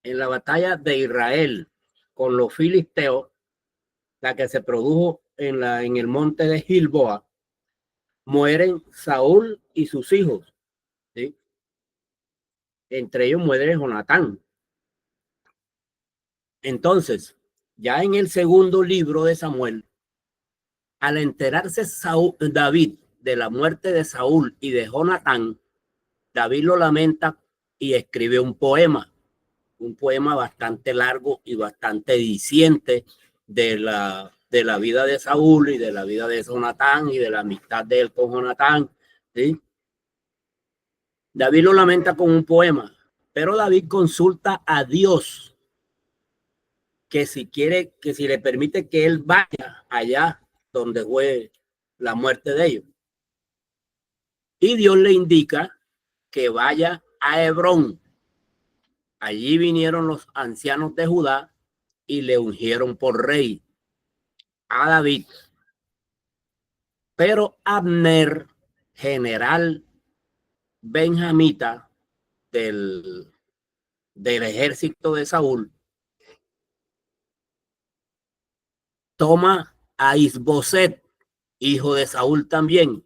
en la batalla de Israel con los filisteos, la que se produjo en el monte de Gilboa, mueren Saúl y sus hijos, ¿sí? Entre ellos muere Jonatán. Entonces, ya en el segundo libro de Samuel, al enterarse David de la muerte de Saúl y de Jonatán, David lo lamenta y escribe un poema bastante largo y bastante diciente de la vida de Saúl y de la vida de Jonatán y de la amistad de él con Jonatán, ¿sí? David lo lamenta con un poema, pero David consulta a Dios que si quiere, que si le permite que él vaya allá donde fue la muerte de ellos. Y Dios le indica que vaya a Hebrón. Allí vinieron los ancianos de Judá y le ungieron por rey a David. Pero Abner, general benjamita del ejército de Saúl, toma a Isboset, hijo de Saúl también,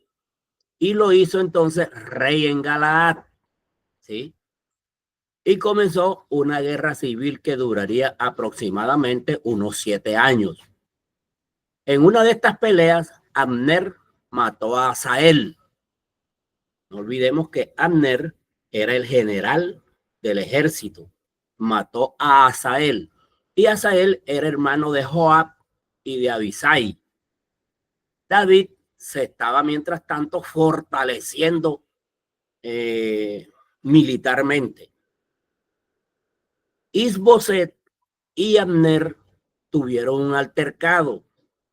y lo hizo entonces rey en Galaad, ¿sí? Y comenzó una guerra civil que duraría aproximadamente unos 7 años. En una de estas peleas, Abner mató a Asael. No olvidemos que Abner era el general del ejército. Mató a Asael. Y Asael era hermano de Joab y de Abisai. David se estaba mientras tanto fortaleciendo militarmente. Isboset y Abner tuvieron un altercado.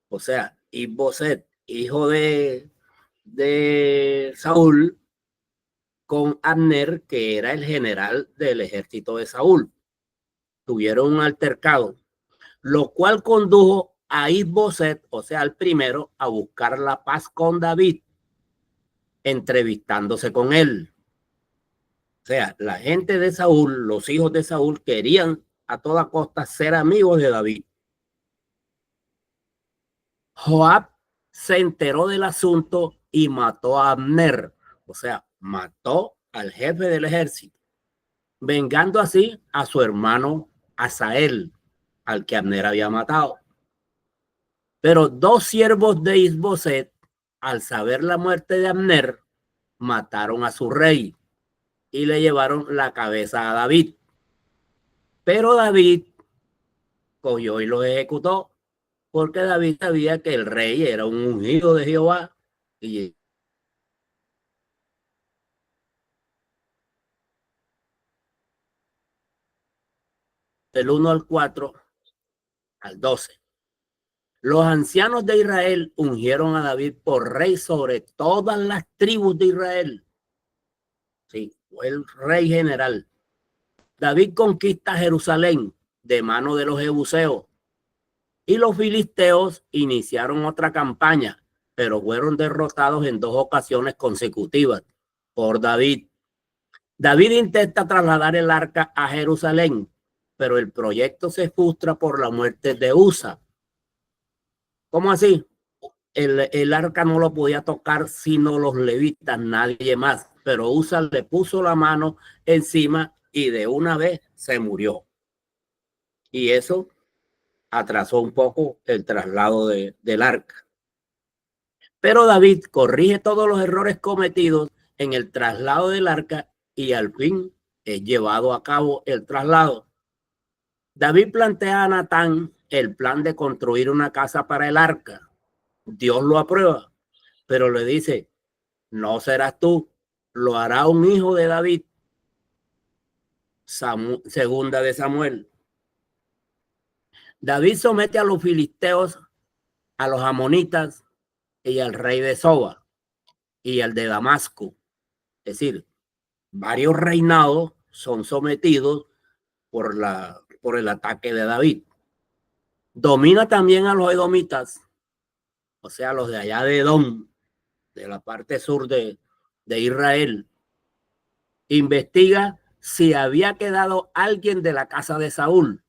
O sea, Isboset, hijo de Saúl, con Abner, que era el general del ejército de Saúl. Tuvieron un altercado, lo cual condujo a Isboset, o sea, al primero, a buscar la paz con David, entrevistándose con él. O sea, la gente de Saúl, los hijos de Saúl, querían a toda costa ser amigos de David. Joab se enteró del asunto y mató a Abner, o sea, mató al jefe del ejército, vengando así a su hermano Asael, al que Abner había matado. Pero 2 siervos de Isboset, al saber la muerte de Abner, mataron a su rey y le llevaron la cabeza a David. Pero David cogió y lo ejecutó, porque David sabía que el rey era un ungido de Jehová. Y del 1 al 4 al 12. Los ancianos de Israel ungieron a David por rey sobre todas las tribus de Israel. Sí, fue el rey general. David conquista Jerusalén de mano de los jebuseos y los filisteos iniciaron otra campaña, pero fueron derrotados en 2 ocasiones consecutivas por David. David intenta trasladar el arca a Jerusalén, pero el proyecto se frustra por la muerte de Usa. ¿Cómo así? El arca no lo podía tocar sino los levitas, nadie más, pero Usa le puso la mano encima y de una vez se murió. Y eso atrasó un poco el traslado del arca. Pero David corrige todos los errores cometidos en el traslado del arca y al fin es llevado a cabo el traslado. David plantea a Natán el plan de construir una casa para el arca. Dios lo aprueba, pero le dice, no serás tú, lo hará un hijo de David. Segunda de Samuel. David somete a los filisteos, a los amonitas y al rey de Soba y al de Damasco. Es decir, varios reinados son sometidos por el ataque de David. Domina también a los edomitas, o sea, los de allá de Edom, de la parte sur de Israel. Investiga si había quedado alguien de la casa de Saúl.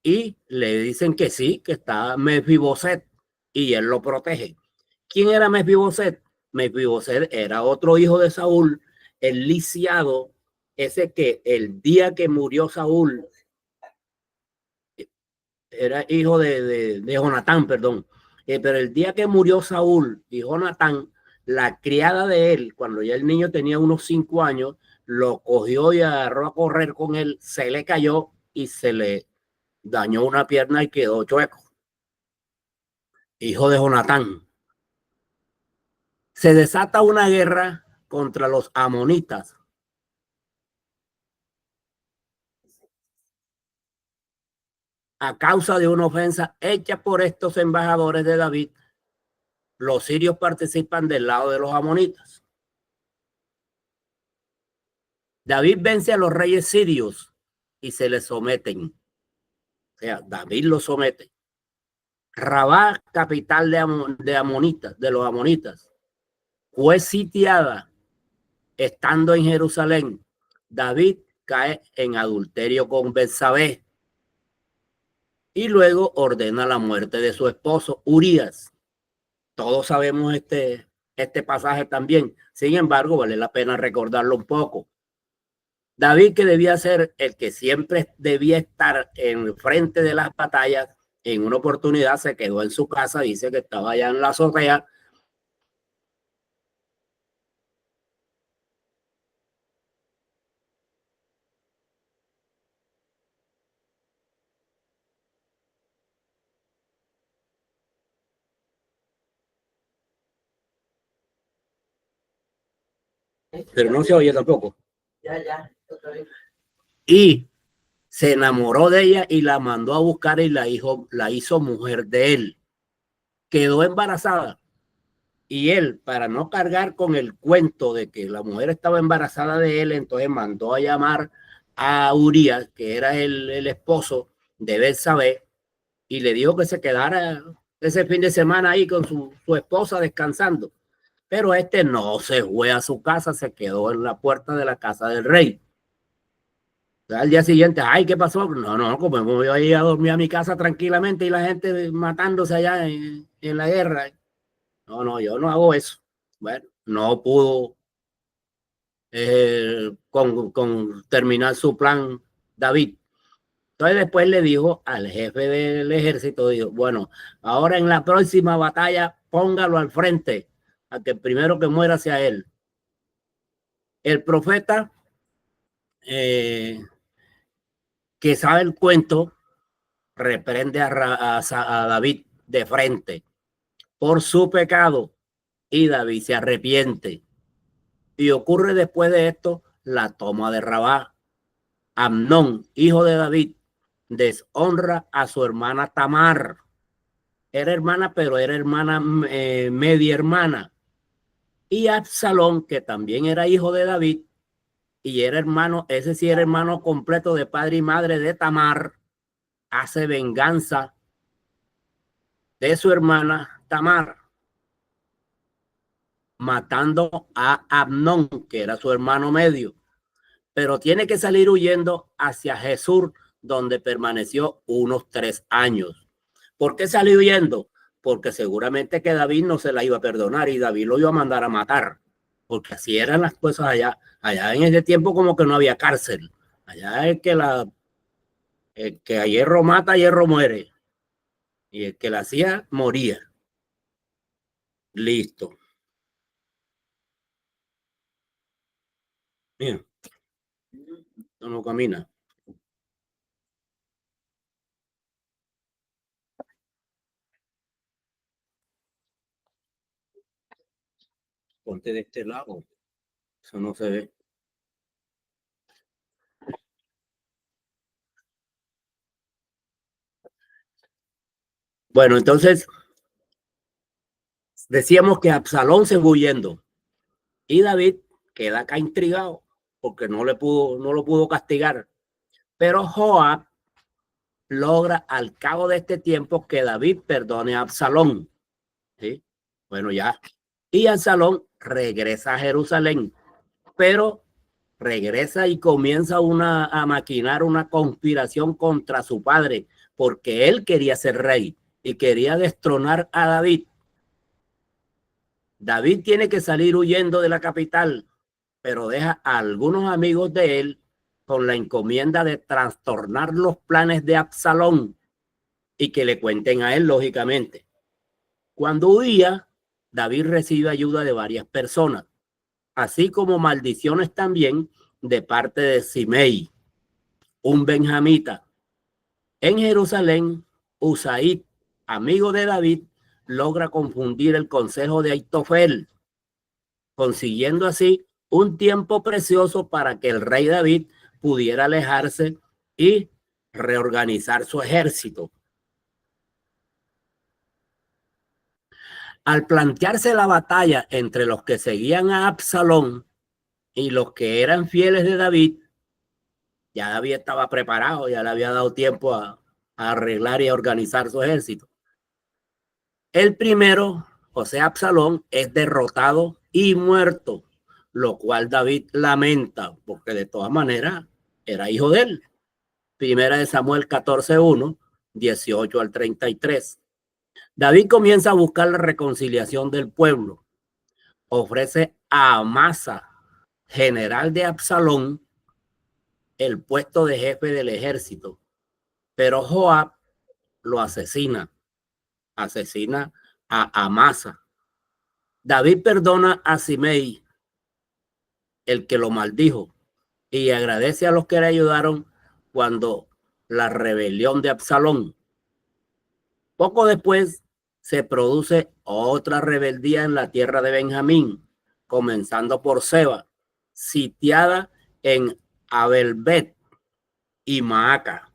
Y le dicen que sí, que está Mefiboset y él lo protege. ¿Quién era Mefiboset? Mefiboset era otro hijo de Saúl, el lisiado, ese que el día que murió Saúl, era hijo de Jonatán, perdón. Pero el día que murió Saúl y Jonatán, la criada de él, cuando ya el niño tenía unos 5 años, lo cogió y agarró a correr con él, se le cayó y se le dañó una pierna y quedó chueco. Hijo de Jonatán. Se desata una guerra contra los amonitas. A causa de una ofensa hecha por estos embajadores de David, los sirios participan del lado de los amonitas. David vence a los reyes sirios y se les someten. O sea, David los somete. Rabá, capital de amonitas, de los amonitas, fue sitiada estando en Jerusalén. David cae en adulterio con Betsabé y luego ordena la muerte de su esposo Urías. Todos sabemos este pasaje también. Sin embargo, vale la pena recordarlo un poco. David, que debía ser el que siempre debía estar en frente de las batallas, en una oportunidad se quedó en su casa, dice que estaba allá en la azotea. Pero no se oye tampoco. Y se enamoró de ella y la mandó a buscar y la hizo mujer de él. Quedó embarazada. Y él, para no cargar con el cuento de que la mujer estaba embarazada de él, entonces mandó a llamar a Urías, que era el esposo de Betsabé, y le dijo que se quedara ese fin de semana ahí con su esposa descansando. Pero este no se fue a su casa, se quedó en la puerta de la casa del rey. Al día siguiente, ay, ¿qué pasó? No, como me voy a ir a dormir a mi casa tranquilamente y la gente matándose allá en la guerra. No, yo no hago eso. Bueno, no pudo con terminar su plan David. Entonces después le dijo al jefe del ejército, dijo, bueno, ahora en la próxima batalla póngalo al frente, a que el primero que muera sea él. El profeta que sabe el cuento reprende a David de frente por su pecado y David se arrepiente. Y ocurre después de esto la toma de Rabá. Amnón, hijo de David, deshonra a su hermana Tamar. Era hermana, pero era hermana, media hermana. Y Absalón, que también era hijo de David, y era hermano, ese sí era hermano completo de padre y madre de Tamar, hace venganza de su hermana Tamar, matando a Amnón, que era su hermano medio. Pero tiene que salir huyendo hacia Jesús, donde permaneció unos 3 años. ¿Por qué salió huyendo? Porque seguramente que David no se la iba a perdonar y David lo iba a mandar a matar, porque así eran las cosas allá. Allá en ese tiempo como que no había cárcel. Allá el que a hierro mata, a hierro muere. Y el que la hacía, moría. Listo. Mira, no camina. Ponte de este lado. Eso no se ve. Bueno, entonces decíamos que Absalón se fue huyendo y David queda acá intrigado porque no lo pudo castigar. Pero Joab logra al cabo de este tiempo que David perdone a Absalón. ¿Sí? Bueno, ya. Y Absalón regresa a Jerusalén, pero regresa y comienza a maquinar una conspiración contra su padre, porque él quería ser rey y quería destronar a David. David tiene que salir huyendo de la capital, pero deja a algunos amigos de él con la encomienda de trastornar los planes de Absalón y que le cuenten a él, lógicamente. Cuando huía, David recibe ayuda de varias personas, así como maldiciones también de parte de Simei, un benjamita. En Jerusalén, Usaid, amigo de David, logra confundir el consejo de Aitofel, consiguiendo así un tiempo precioso para que el rey David pudiera alejarse y reorganizar su ejército. Al plantearse la batalla entre los que seguían a Absalón y los que eran fieles de David, ya David estaba preparado, ya le había dado tiempo a arreglar y a organizar su ejército. El primero, José Absalón, es derrotado y muerto, lo cual David lamenta, porque de todas maneras era hijo de él. Primera de Samuel 14:1, 18 al 33. David comienza a buscar la reconciliación del pueblo. Ofrece a Amasa, general de Absalón, el puesto de jefe del ejército, pero Joab lo asesina a Amasa. David perdona a Simei, el que lo maldijo, y agradece a los que le ayudaron cuando la rebelión de Absalón. Poco después se produce otra rebeldía en la tierra de Benjamín, comenzando por Seba, sitiada en Abelbet y Maaca.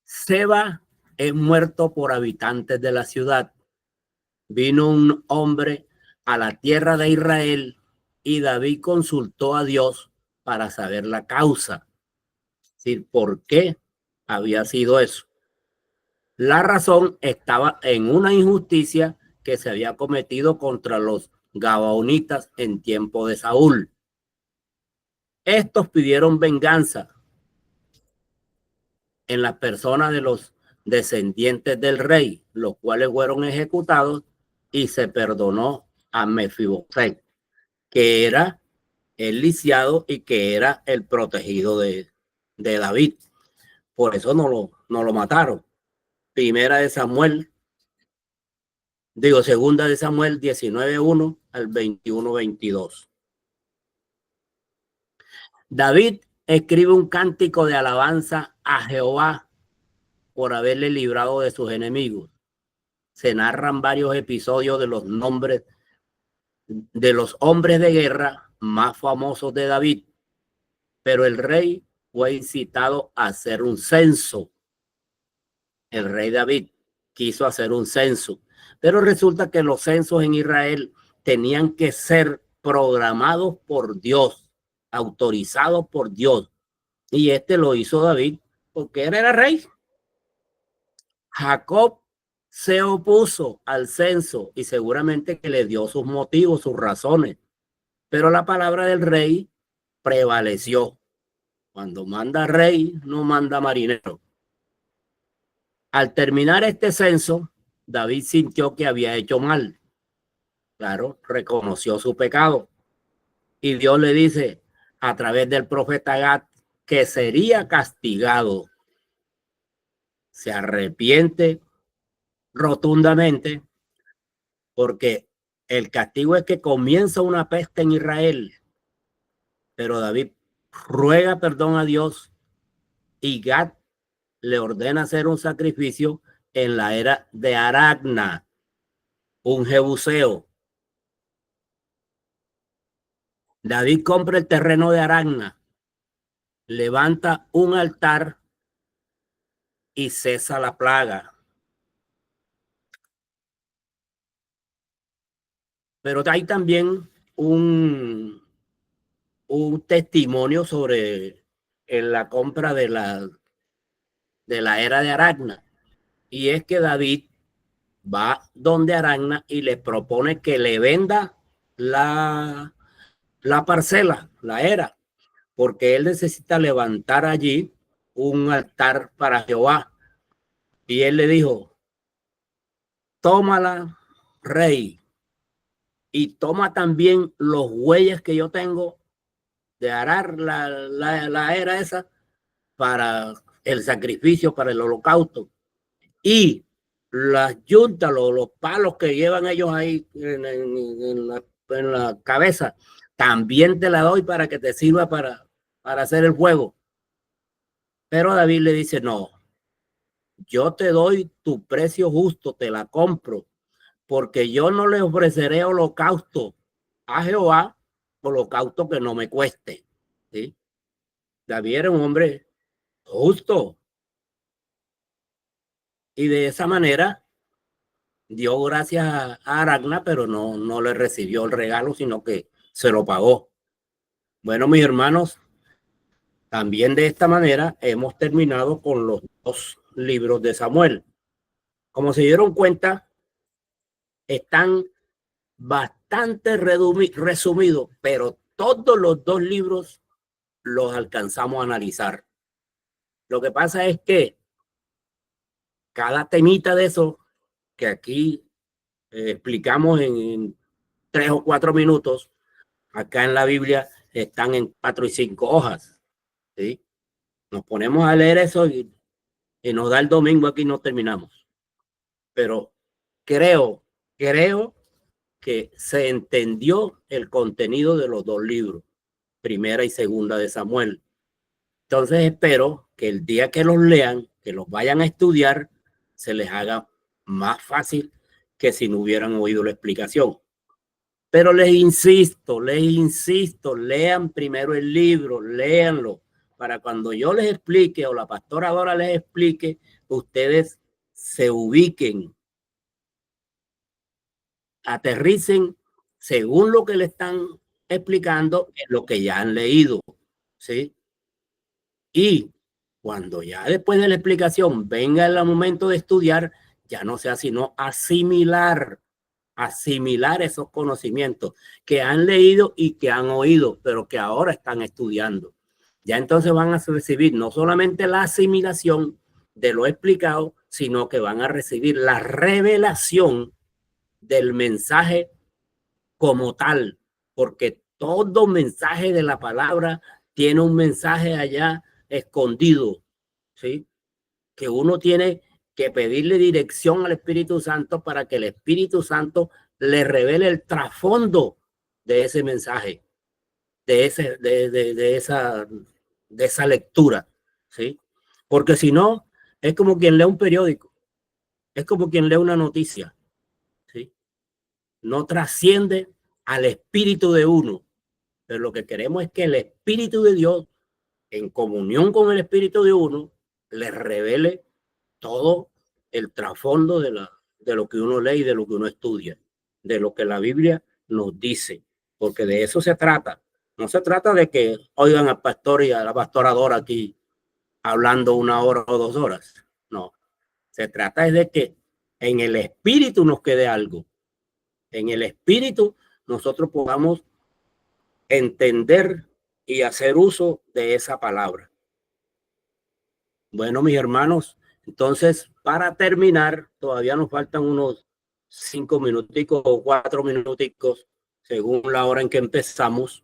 Seba es muerto por habitantes de la ciudad. Vino un hombre a la tierra de Israel y David consultó a Dios para saber la causa, es decir, por qué había sido eso. La razón estaba en una injusticia que se había cometido contra los gabaonitas en tiempo de Saúl. Estos pidieron venganza en la persona de los descendientes del rey, los cuales fueron ejecutados y se perdonó a Mefiboset, que era el lisiado y que era el protegido de David. Por eso no lo mataron. Segunda de Samuel 19:1 al 21:22. David escribe un cántico de alabanza a Jehová por haberle librado de sus enemigos. Se narran varios episodios de los nombres de los hombres de guerra más famosos de David, pero el rey fue incitado a hacer un censo. El rey David quiso hacer un censo, pero resulta que los censos en Israel tenían que ser programados por Dios, autorizados por Dios, y este lo hizo David porque él era rey. Jacob se opuso al censo y seguramente que le dio sus motivos, sus razones, pero la palabra del rey prevaleció. Cuando manda rey, no manda marinero. Al terminar este censo, David sintió que había hecho mal. Claro, reconoció su pecado. Y Dios le dice a través del profeta Gad que sería castigado. Se arrepiente rotundamente porque el castigo es que comienza una peste en Israel. Pero David ruega perdón a Dios y Gad le ordena hacer un sacrificio en la era de Aragna, un jebuseo. David compra el terreno de Aragna, levanta un altar y cesa la plaga. Pero hay también un testimonio sobre la compra de la era de Aragna. Y es que David va donde Aragna y le propone que le venda la parcela, la era, porque él necesita levantar allí un altar para Jehová. Y él le dijo, tómala, rey, y toma también los bueyes que yo tengo de arar la era esa para el sacrificio, para el holocausto. Y las yuntas, los palos que llevan ellos ahí en la cabeza, también te la doy para que te sirva para hacer el fuego. Pero David le dice, no, yo te doy tu precio justo, te la compro, porque yo no le ofreceré holocausto a Jehová, holocausto que no me cueste. ¿Sí? David era un hombre justo. Y de esa manera dio gracias a Aragna, pero no le recibió el regalo, sino que se lo pagó. Bueno, mis hermanos, también de esta manera hemos terminado con los 2 libros de Samuel. Como se dieron cuenta, están bastante resumidos, pero todos los 2 libros los alcanzamos a analizar. Lo que pasa es que cada temita de eso que aquí explicamos en 3 o 4 minutos, acá en la Biblia están en 4 y 5 hojas. ¿Sí? Nos ponemos a leer eso y nos da el domingo aquí y no terminamos. Pero creo que se entendió el contenido de los 2 libros, primera y segunda de Samuel. Entonces espero que el día que los lean, que los vayan a estudiar, se les haga más fácil que si no hubieran oído la explicación. Pero les insisto, lean primero el libro, léanlo, para cuando yo les explique o la pastora Dora les explique, ustedes se ubiquen, aterricen según lo que le están explicando en lo que ya han leído, ¿sí? Y cuando ya después de la explicación venga el momento de estudiar, ya no sea sino asimilar esos conocimientos que han leído y que han oído, pero que ahora están estudiando. Ya entonces van a recibir no solamente la asimilación de lo explicado, sino que van a recibir la revelación del mensaje como tal, porque todo mensaje de la palabra tiene un mensaje allá escondido, ¿sí? Que uno tiene que pedirle dirección al Espíritu Santo para que el Espíritu Santo le revele el trasfondo de ese mensaje, de esa lectura, ¿sí? Porque si no, es como quien lee un periódico, es como quien lee una noticia, ¿sí? No trasciende al espíritu de uno, pero lo que queremos es que el Espíritu de Dios, en comunión con el Espíritu de uno, le revele todo el trasfondo de lo que uno lee y de lo que uno estudia, de lo que la Biblia nos dice, porque de eso se trata. No se trata de que oigan al pastor y a la pastora Dora aquí hablando 1 hora o 2 horas. No, se trata de que en el espíritu nos quede algo. En el espíritu nosotros podamos entender y hacer uso de esa palabra. Bueno, mis hermanos, entonces para terminar, todavía nos faltan unos 5 minuticos o 4 minuticos, según la hora en que empezamos.